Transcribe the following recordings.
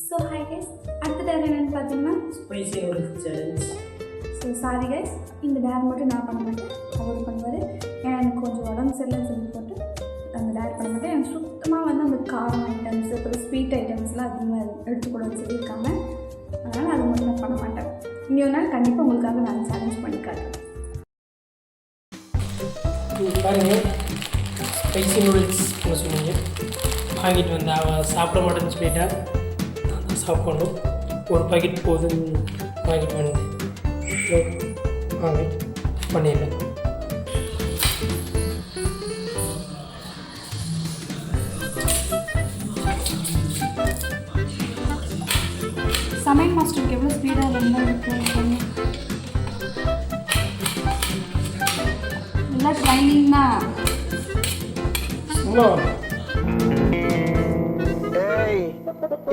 So hi guys, அடுத்த dare என்னென்னு பார்த்தீங்கன்னா spicy noodles challenge. So sorry guys, இந்த டேர் மட்டும் நான் பண்ண மாட்டேன், அவர் பண்ணுவார். ஏன்னா எனக்கு கொஞ்சம் உடம்பு சரியில்லைன்னு சொல்லி போட்டு அந்த டேர் பண்ண மாட்டேன். எனக்கு சுத்தமாக வந்து அந்த காரம் ஐட்டம்ஸ் அப்புறம் ஸ்வீட் ஐட்டம்ஸ்லாம் அதிகமாக எடுத்துக்கூடாதுன்னு சொல்லியிருக்காங்க. அதனால் அதை மட்டும் நான் பண்ண மாட்டேன். இன்னொரு நாள் கண்டிப்பாக உங்களுக்காக நான் சேலஞ்ச் பண்ணி காட்டுறேன். பாருங்கள், ஸ்பைசி நூடுல்ஸ் என்ன சொன்னீங்க, வாங்கிட்டு வந்து அவள் சாப்பிட மாட்டேன்னு சொல்லிட்டா. நான் தான் சாப்பிடணும். ஒரு பாக்கெட் போதுன்னு வாங்கிட்டு வந்தேன். வாங்க பண்ணிடலாம். சமையல் மாஸ்டருக்கு எவ்வளோ ஸ்பீடாக ரொம்ப இருக்கும். எல்லாம் ட்ரைனிங் தான்.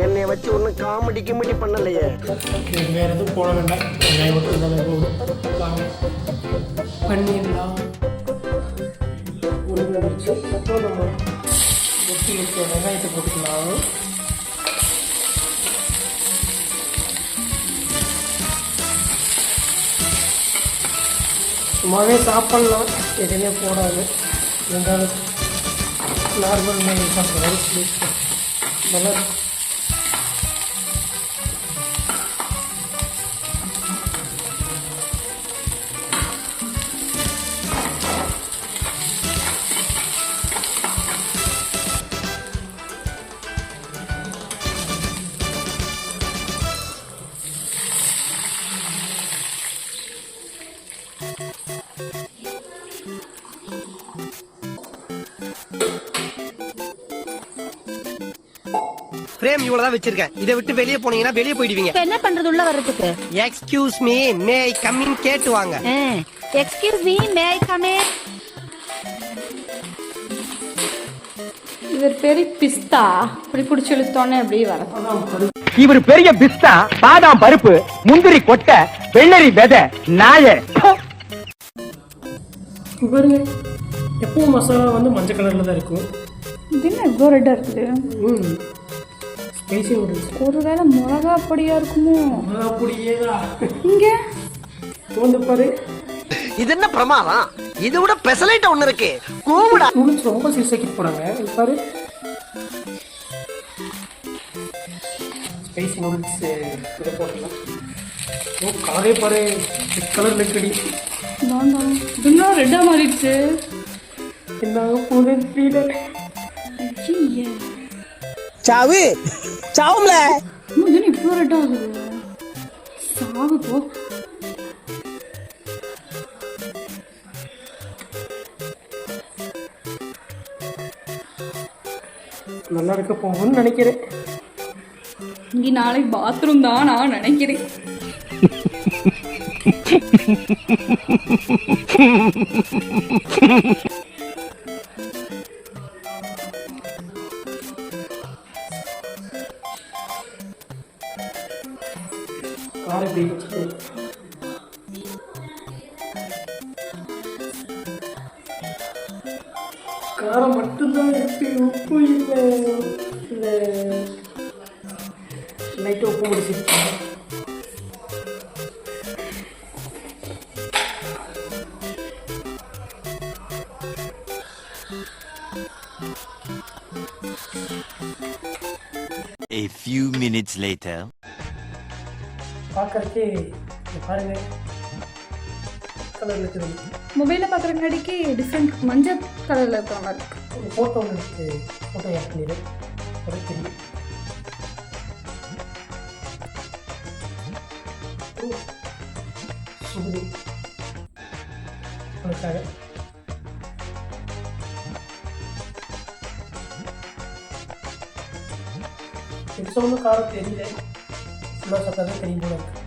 என்னை வச்சு ஒன்றும் காமெடி கிமெடி பண்ணலையே. வேறு எதுவும் போட வேண்டாம். வெங்காயம் மட்டும் இருந்தாலும் போதும். வாங்க பண்ணிடலாம். உருளை வச்சு அப்புறம் நம்ம ஒட்டி வச்ச வெங்காயத்தை போட்டுக்கலாம். சும்மாவே சாப்பிட்லாம், எதுவுமே போடாது. இருந்தாலும் நார்மல் மீன் சாப்பிட்றது நல்லா. ஃப்ரேம் இவ்வளவுதான் வச்சிருக்கேன். இதை விட்டு வெளியே போனீங்கன்னா வெளியே போயிடுவீங்க. என்ன பண்றது உள்ள வர்றதுக்கு? Excuse me, May I come in கேட்டு வாங்க. Excuse me, May I come in. இவர் பெரிய பிஸ்தா, இப்படி பிடிச்சி இழுத்தோன்னே அப்படியே வர. இவர் பெரிய பிஸ்தா, பாதாம் பருப்பு, முந்திரி கொட்டை, வெள்ளரி விதை, நாய. பாருங்க, எப்பவும் மசாலா வந்து மஞ்சள் கலரில் தான் இருக்கும். இது என்ன இவ்வளோ ரெட்டாக இருக்குது? Spicy noodles. ஒருவேளை மிளகா பொடியாக இருக்குமோ? மிளகா பொடியே தான். இங்கே வந்து பாரு, இது என்ன பிரமாதம்? இது விட பெசலைட் ஒண்ணு இருக்கு. கூவிடா. நூடுல்ஸ் ரொம்ப சீசாக்கி போறாங்க. பாரு, ஸ்பைசி நூடுல்ஸ் இதை போட்டலாம். ஓ, கலரே பாரு, ரெட் கலர் நெக்கடி. வேண்டாம், இன்னும் ரெட்டாக மாறிடுச்சு. என்ன போகுது தெரியல. சாவு சாவும்ல. இது இவ்வளோ ரெட்டாக ஆகுது. சாவு போ. நல்லா இருக்க போகும்னு நினைக்கிறேன். இங்கே நாளைக்கு பாத்ரூம் தான் நான் நினைக்கிறேன். காரை இப்படி வச்சுட்டு காரம் மட்டும்தான் இருக்கு, உப்பு இல்லை. இல்லை, லைட்டாக உப்பு முடிச்சிருக்கேன். A few minutes later. பார்க்கறதுக்கே பாருங்க, கலரில் இருக்குது. மொபைலில் பார்க்குற முன்னாடிக்கு டிஃப்ரெண்ட் மஞ்சள் கலரில் இருக்கிற மாதிரி இருக்கு. ஒரு ஃபோட்டோ ஒன்று இருக்குது, ஃபோட்டோ ஆட் பண்ணிடு, அது தெரியும். சுகுதி உனக்காக. பெருசாக ஒன்றும் காரம் தெரியல, ஃபுல்லாக சாப்பிட்டா தான் தெரியும் போல இருக்கு.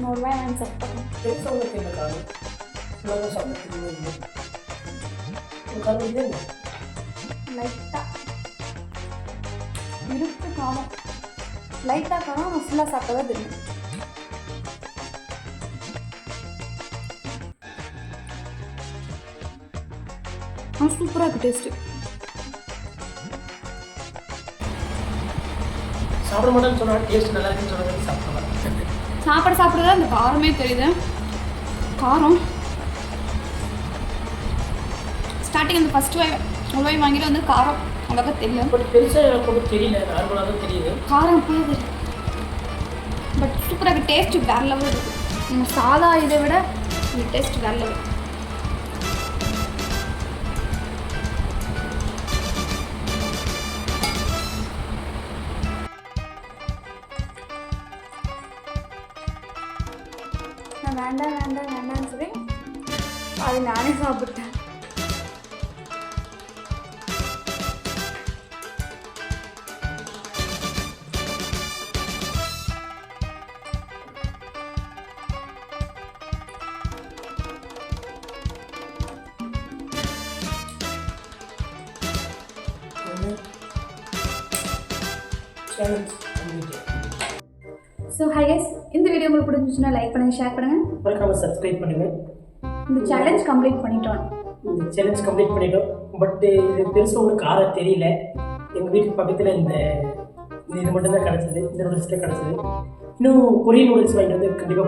ஒரு ரூபாய் நான் செட் பண்ணேன். பெருசாக ஒன்று தெரியல காரம், ஃபுல்லாக சாப்பிட தெரியும். ஒரு காரம் இல்லை, லைட்டாக இருக்கு காரம். லைட்டாக காரம், நம்ம ஃபுல்லாக சாப்பிட்டா தான் தெரியும். சூப்பராக இருக்குது டேஸ்ட்டு. சாப்பிட மாட்டேன்னு சொன்னால் டேஸ்ட் நல்லா இருக்குன்னு சொன்னது சாப்பிடலாம். சாப்பிட அந்த காரமே தெரியுது. காரம் ஸ்டார்டிங் அந்த ஃபஸ்ட் வாய் வாங்கிட்டு வந்து காரம் அவ்வளோக்கா தெரியல. பட் பெருசாக எனக்கு ஒன்றும் தெரியல, நார்மலாக தான் தெரியுது. காரம் போகுது, பட் சூப்பராக இருக்குது. டேஸ்ட்டு வேறு லெவல் இருக்குது. நம்ம சாதா இதை விட இந்த டேஸ்ட் வேறு லெவல். நான் வேண்டாம்னு சொல்லி அது நானே சாப்பிட்டேன். ஸோ ஹை கைஸ், இந்த வீடியோ உங்களுக்கு பிடிச்சிச்சுன்னா லைக் பண்ணுங்கள், ஷேர் பண்ணுங்கள், மறக்காம சப்ஸ்கிரைப் பண்ணுங்கள். இந்த சேலஞ்ச் கம்ப்ளீட் பண்ணிட்டோம். பட் இது பெருசாக உங்களுக்கு காரம் தெரியல. எங்கள் வீட்டுக்கு பக்கத்தில் இது மட்டும்தான் கிடச்சிது, இந்த நூடுல்ஸ் தான் கிடச்சிது. இன்னும் கொரியன் நூடுல்ஸ் வாங்கிட்டு வந்து கண்டிப்பாக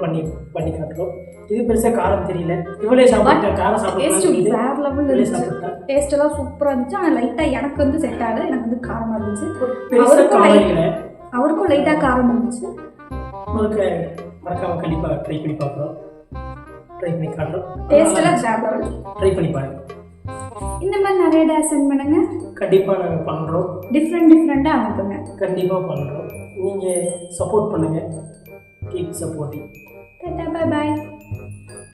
பண்ணி காட்டுறோம். இது பெருசாக காரம் தெரியல. இவ்வளோ சாப்பிட்டேன், காரம் சாப்பிட்டேன், வேறு லெவல் இருந்துச்சு. டேஸ்ட் எல்லாம் சூப்பராக இருந்துச்சு. ஆனால் லைட்டாக எனக்கு வந்து செட் ஆகலை. எனக்கு வந்து காரமாக இருந்துச்சு. அவருக்கும் லைட்டாக காரம் இருந்துச்சு. உங்களுக்கு மறக்காம கண்டிப்பாக ட்ரை பண்ணி பார்க்குறோம், ட்ரை பண்ணி காட்டுறோம். டேஸ்ட் எல்லாம் வேறு லெவல். ட்ரை பண்ணி பாருங்கள். இந்த மாதிரி நிறைய டேஸ் சென்ட் பண்ணுங்க. கண்டிப்பாக நாங்கள் பண்ணுறோம். டிஃப்ரெண்ட்டாக அனுப்புங்க. கண்டிப்பாக பண்ணுறோம். நீங்கள் சப்போர்ட் பண்ணுங்கள். Keep supporting. Tata, bye bye.